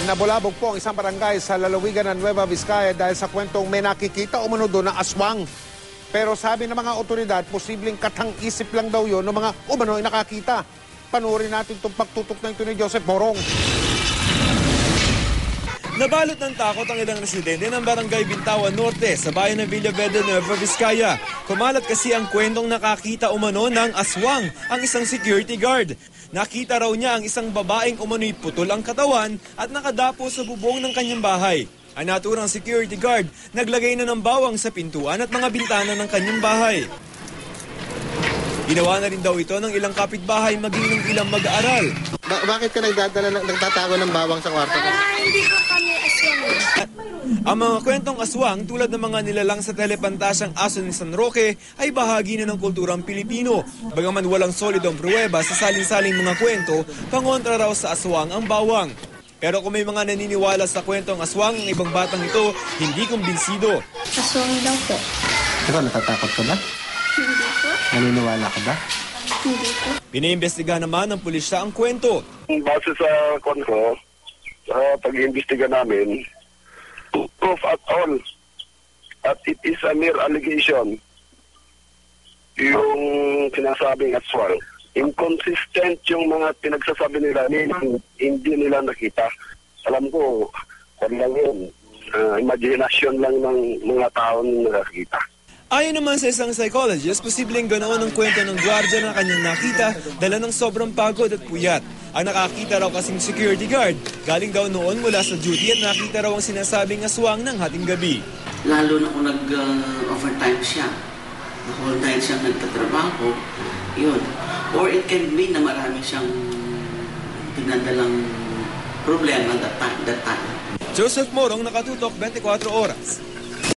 Nabulabog po ang isang barangay sa lalawigan ng Nueva Vizcaya dahil sa kwentong may nakikita umano doon na aswang. Pero sabi ng mga otoridad, posibleng katang-isip lang daw yun ng mga umano ay nakakita. Panuorin natin itong pagtutok na ito ni Joseph Morong. Nabalot ng takot ang ilang residente ng Barangay Bintawan Norte sa bayan ng Villaverde, Nueva Vizcaya. Kumalat kasi ang kwentong nakakita umano ng aswang ang isang security guard. Nakita raw niya ang isang babaeng umano'y putol ang katawan at nakadapo sa bubong ng kanyang bahay. Ang naturang security guard naglagay na ng bawang sa pintuan at mga bintana ng kanyang bahay. Ginawa na rin daw ito ng ilang kapitbahay maging ng ilang mag-aaral. Bakit ka nagtatago ng bawang sa kwarto? Hindi po kami aswang. Ang mga kwentong aswang tulad ng mga nilalang sa telepantasyang aso ni San Roque ay bahagi na ng kulturang Pilipino. Bagaman walang solidong pruweba sa saling-saling mga kwento, pangontra raw sa aswang ang bawang. Pero kung may mga naniniwala sa kwentong aswang, ang ibang batang ito hindi kumbinsido. Aswang daw po. Ikaw, natatakot ka ba? Hindi po. Naniniwala ka ba? Hindi po. Pinaimbestiga naman ng pulisya ang kwento. Base sa konko, sa pag-iimbestiga namin, proof at all. At it is a mere allegation. Yung sinasabing aswang. Inconsistent yung mga pinagsasabi nila, hindi nila nakita. Alam ko, kung lang yun, imagination lang ng mga taong nakakita. Ayon naman sa isang psychologist, posibleng ganoon ang kwento ng gwardiya na kanyang nakita dala ng sobrang pagod at puyat. Ang nakakita raw kasing security guard, galing daw noon mula sa duty at nakita raw ang sinasabing aswang ng hating gabi. Lalo na kung nag-overtime siya, the whole night siyang nagtatrabaho, yun. Or it can be na marami siyang pinadalang problema that time. Joseph Morong, Nakatutok, 24 Oras.